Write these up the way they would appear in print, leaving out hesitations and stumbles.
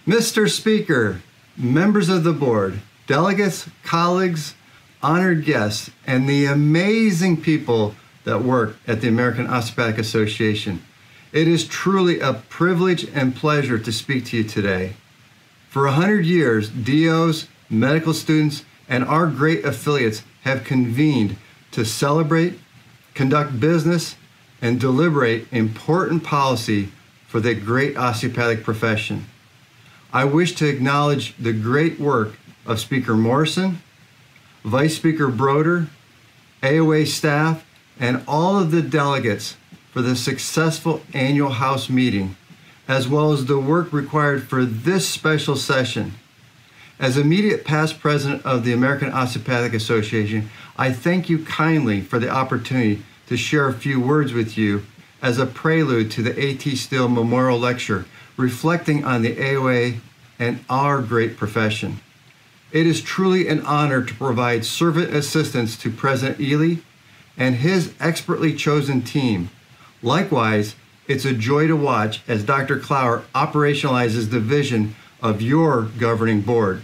Mr. Speaker, members of the board, delegates, colleagues, honored guests, and the amazing people that work at the American Osteopathic Association, it is truly a privilege and pleasure to speak to you today. For 100 years, DOs, medical students, and our great affiliates have convened to celebrate, conduct business, and deliberate important policy for the great osteopathic profession. I wish to acknowledge the great work of Speaker Morrison, Vice Speaker Broder, AOA staff, and all of the delegates for the successful annual House meeting, as well as the work required for this special session. As immediate past president of the American Osteopathic Association, I thank you kindly for the opportunity to share a few words with you as a prelude to the A.T. Still Memorial Lecture, reflecting on the AOA and our great profession. It is truly an honor to provide servant assistance to President Ely and his expertly chosen team. Likewise, it's a joy to watch as Dr. Clower operationalizes the vision of your governing board.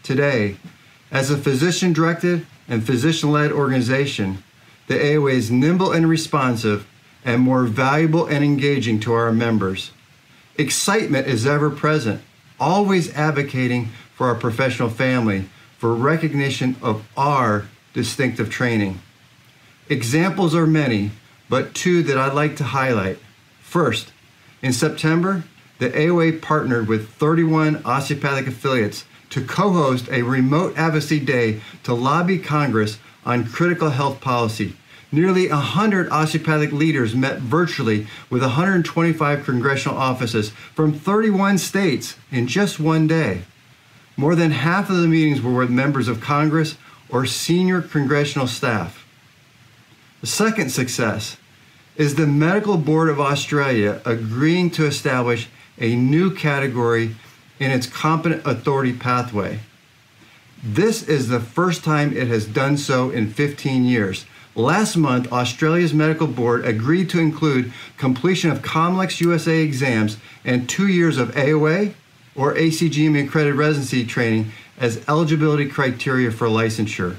Today, as a physician-directed and physician-led organization, the AOA is nimble and responsive and more valuable and engaging to our members. Excitement is ever present, always advocating for our professional family for recognition of our distinctive training. Examples are many, but two that I'd like to highlight. First, in September, the AOA partnered with 31 osteopathic affiliates to co-host a remote advocacy day to lobby Congress on critical health policy. Nearly 100 osteopathic leaders met virtually with 125 congressional offices from 31 states in just one day. More than half of the meetings were with members of Congress or senior congressional staff. The second success is the Medical Board of Australia agreeing to establish a new category in its competent authority pathway. This is the first time it has done so in 15 years. Last month, Australia's Medical Board agreed to include completion of COMLEX USA exams and 2 years of AOA or ACGME accredited residency training as eligibility criteria for licensure.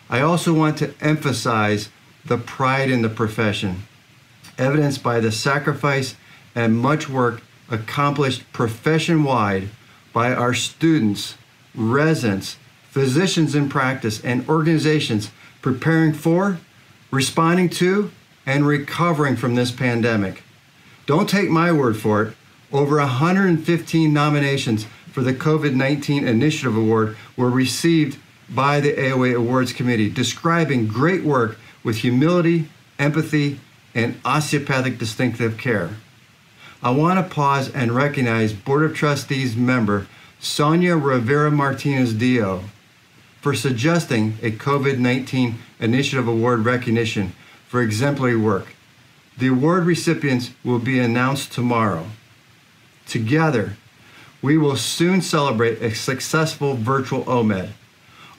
I also want to emphasize the pride in the profession, evidenced by the sacrifice and much work accomplished profession-wide by our students, residents, physicians in practice, and organizations preparing for, responding to, and recovering from this pandemic. Don't take my word for it. Over 115 nominations for the COVID-19 Initiative Award were received by the AOA Awards Committee, describing great work with humility, empathy, and osteopathic distinctive care. I want to pause and recognize Board of Trustees member Sonia Rivera Martinez Dio for suggesting a COVID-19 Initiative Award recognition for exemplary work. The award recipients will be announced tomorrow. Together, we will soon celebrate a successful virtual OMED,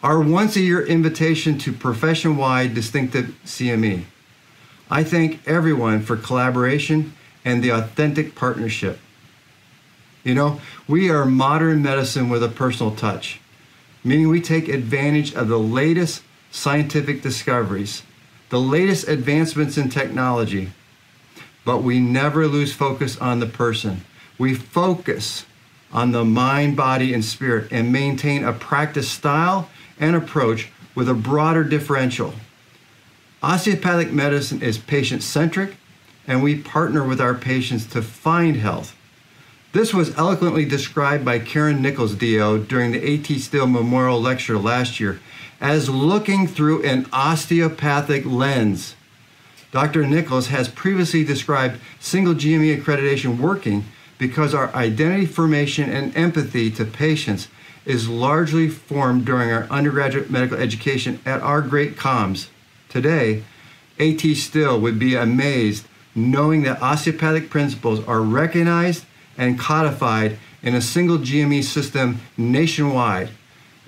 our once-a-year invitation to profession-wide distinctive CME. I thank everyone for collaboration and the authentic partnership. You know, we are modern medicine with a personal touch, meaning we take advantage of the latest scientific discoveries, the latest advancements in technology, but we never lose focus on the person. We focus on the mind, body, and spirit and maintain a practice style and approach with a broader differential. Osteopathic medicine is patient-centric, and we partner with our patients to find health. This was eloquently described by Karen Nichols, DO, during the A.T. Still Memorial Lecture last year as looking through an osteopathic lens. Dr. Nichols has previously described single GME accreditation working because our identity formation and empathy to patients is largely formed during our undergraduate medical education at our great comms. Today, A.T. Still would be amazed knowing that osteopathic principles are recognized and codified in a single GME system nationwide.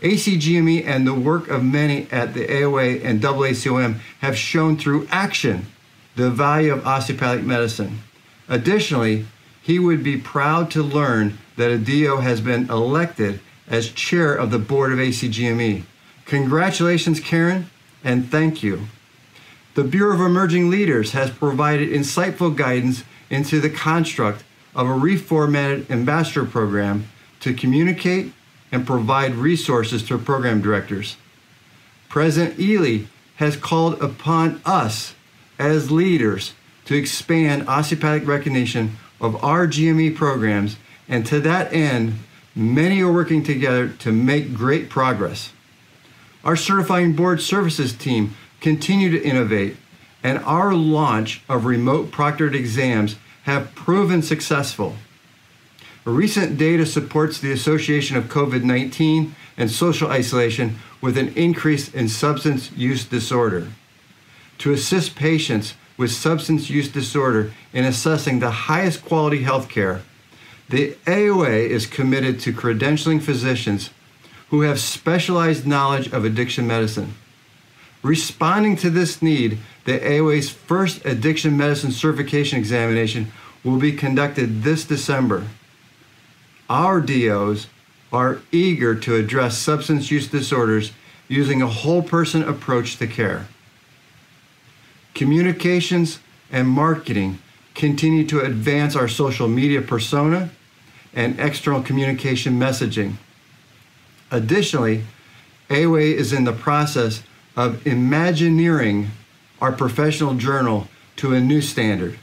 ACGME and the work of many at the AOA and AACOM have shown through action the value of osteopathic medicine. Additionally, he would be proud to learn that a DO has been elected as chair of the board of ACGME. Congratulations, Karen, and thank you. The Bureau of Emerging Leaders has provided insightful guidance into the construct of a reformatted ambassador program to communicate and provide resources to program directors. President Ely has called upon us as leaders to expand osteopathic recognition of our GME programs, and to that end, many are working together to make great progress. Our certifying board services team continue to innovate, and our launch of remote proctored exams have proven successful. Recent data supports the association of COVID-19 and social isolation with an increase in substance use disorder. To assist patients with substance use disorder in assessing the highest quality health care, the AOA is committed to credentialing physicians who have specialized knowledge of addiction medicine. Responding to this need, the AOA's first addiction medicine certification examination will be conducted this December. Our DOs are eager to address substance use disorders using a whole person approach to care. Communications and marketing continue to advance our social media persona and external communication messaging. Additionally, AOA is in the process of imagineering our professional journal to a new standard.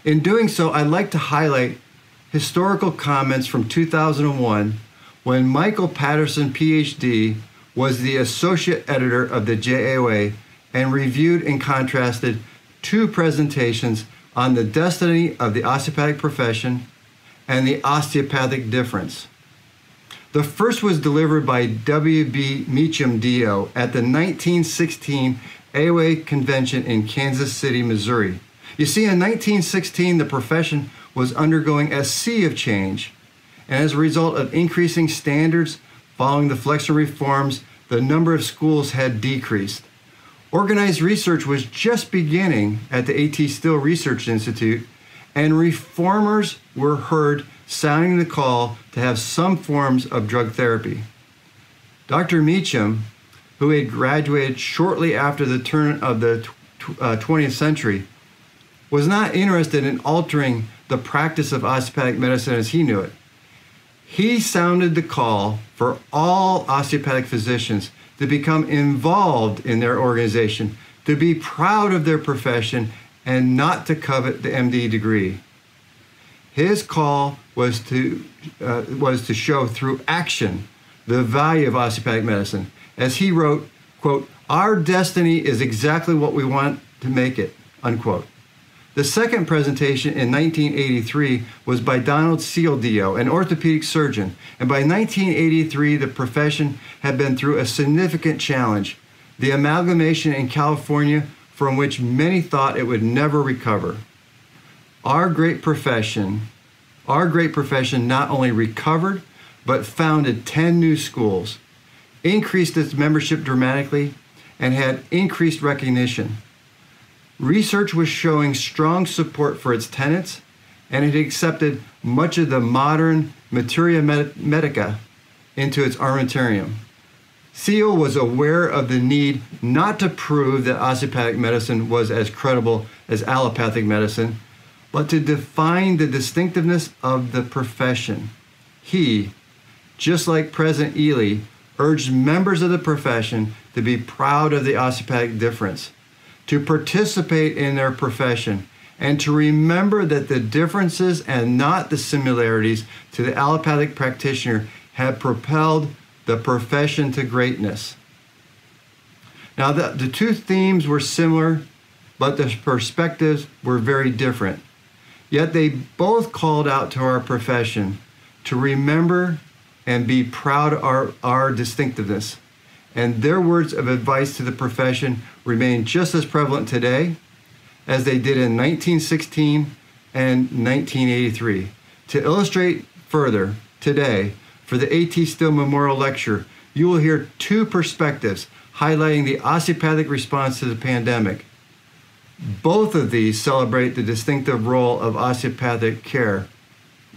In doing so, I'd like to highlight historical comments from 2001 when Michael Patterson, PhD, was the associate editor of the JAOA and reviewed and contrasted two presentations on the destiny of the osteopathic profession and the osteopathic difference. The first was delivered by W.B. Meacham, DO, at the 1916 AOA convention in Kansas City, Missouri. You see, in 1916, the profession was undergoing a sea of change, and as a result of increasing standards following the Flexner reforms, the number of schools had decreased. Organized research was just beginning at the A.T. Still Research Institute, and reformers were heard sounding the call to have some forms of drug therapy. Dr. Meacham, who had graduated shortly after the turn of the 20th century, was not interested in altering the practice of osteopathic medicine as he knew it. He sounded the call for all osteopathic physicians to become involved in their organization, to be proud of their profession, and not to covet the MD degree. His call was to show through action the value of osteopathic medicine. As he wrote, quote, "Our destiny is exactly what we want to make it," unquote. The second presentation in 1983 was by Donald Seal, DO, an orthopedic surgeon, and by 1983 the profession had been through a significant challenge, the amalgamation in California from which many thought it would never recover. Our great profession not only recovered, but founded 10 new schools, increased its membership dramatically, and had increased recognition. Research was showing strong support for its tenets, and it accepted much of the modern materia medica into its armamentarium. Seal was aware of the need not to prove that osteopathic medicine was as credible as allopathic medicine, but to define the distinctiveness of the profession. He, just like President Ely, urged members of the profession to be proud of the osteopathic difference, to participate in their profession, and to remember that the differences and not the similarities to the allopathic practitioner have propelled the profession to greatness. Now, the two themes were similar, but the perspectives were very different. Yet they both called out to our profession to remember and be proud of our distinctiveness. And their words of advice to the profession remain just as prevalent today as they did in 1916 and 1983. To illustrate further, today, for the A.T. Still Memorial Lecture, you will hear two perspectives highlighting the osteopathic response to the pandemic. Both of these celebrate the distinctive role of osteopathic care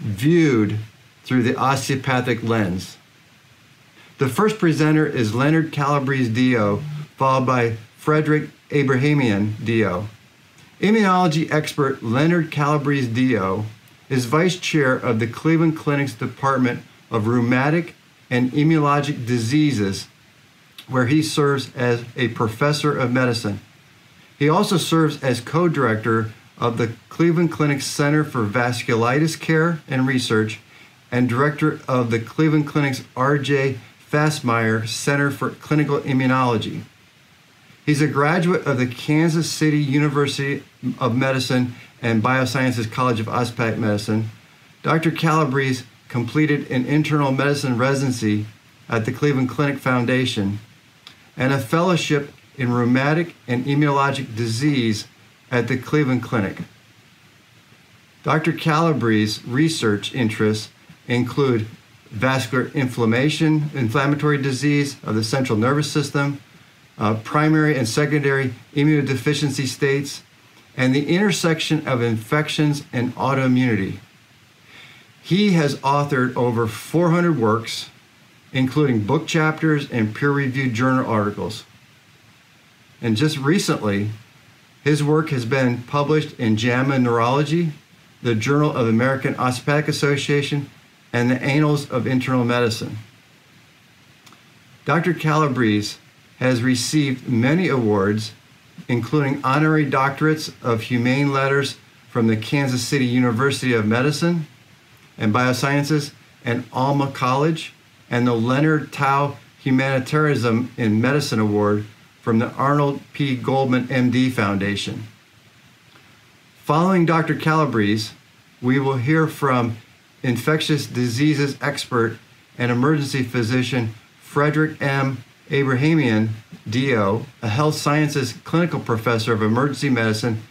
viewed through the osteopathic lens. The first presenter is Leonard Calabrese, DO, followed by Frederick Abrahamian, DO. Immunology expert Leonard Calabrese, DO, is vice chair of the Cleveland Clinic's Department of Rheumatic and Immunologic Diseases, where he serves as a professor of medicine. He also serves as co-director of the Cleveland Clinic Center for Vasculitis Care and Research and director of the Cleveland Clinic's R.J. Fastmeyer Center for Clinical Immunology. He's a graduate of the Kansas City University of Medicine and Biosciences College of Osteopathic Medicine. Dr. Calabrese completed an internal medicine residency at the Cleveland Clinic Foundation and a fellowship in rheumatic and immunologic disease at the Cleveland Clinic. Dr. Calabrese's research interests include vascular inflammation, inflammatory disease of the central nervous system, primary and secondary immunodeficiency states, and the intersection of infections and autoimmunity. He has authored over 400 works, including book chapters and peer-reviewed journal articles. And just recently, his work has been published in JAMA Neurology, the Journal of the American Osteopathic Association, and the Annals of Internal Medicine. Dr. Calabrese has received many awards, including honorary doctorates of humane letters from the Kansas City University of Medicine and Biosciences and Alma College, and the Leonard Tao Humanitarianism in Medicine Award from the Arnold P. Goldman, MD Foundation. Following Dr. Calabrese, we will hear from infectious diseases expert and emergency physician Frederick M. Abrahamian, DO, a health sciences clinical professor of emergency medicine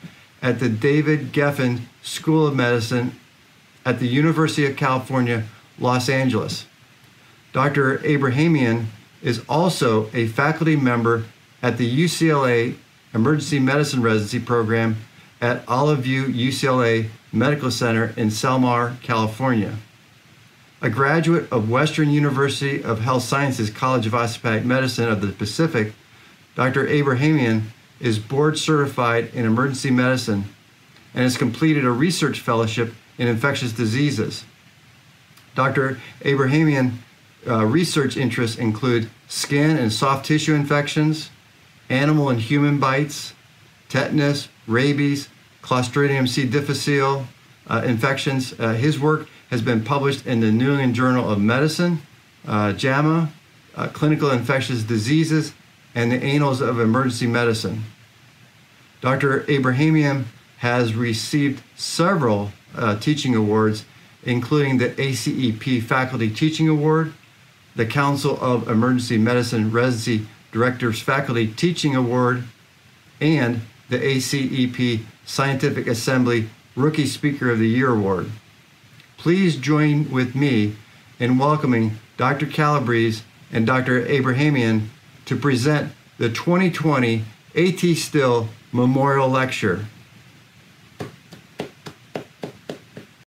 at the David Geffen School of Medicine at the University of California, Los Angeles. Dr. Abrahamian is also a faculty member at the UCLA Emergency Medicine Residency Program at Olive View UCLA Medical Center in Selmar, California. A graduate of Western University of Health Sciences College of Osteopathic Medicine of the Pacific, Dr. Abrahamian is board certified in emergency medicine and has completed a research fellowship in infectious diseases. Dr. Abrahamian research interests include skin and soft tissue infections, animal and human bites, tetanus, rabies, Clostridium C. difficile infections. His work has been published in the New England Journal of Medicine, JAMA, Clinical Infectious Diseases, and the Annals of Emergency Medicine. Dr. Abrahamian has received several teaching awards, including the ACEP Faculty Teaching Award, the Council of Emergency Medicine Residency Directors Faculty Teaching Award, and the ACEP Scientific Assembly Rookie Speaker of the Year Award. Please join with me in welcoming Dr. Calabrese and Dr. Abrahamian to present the 2020 A.T. Still Memorial Lecture.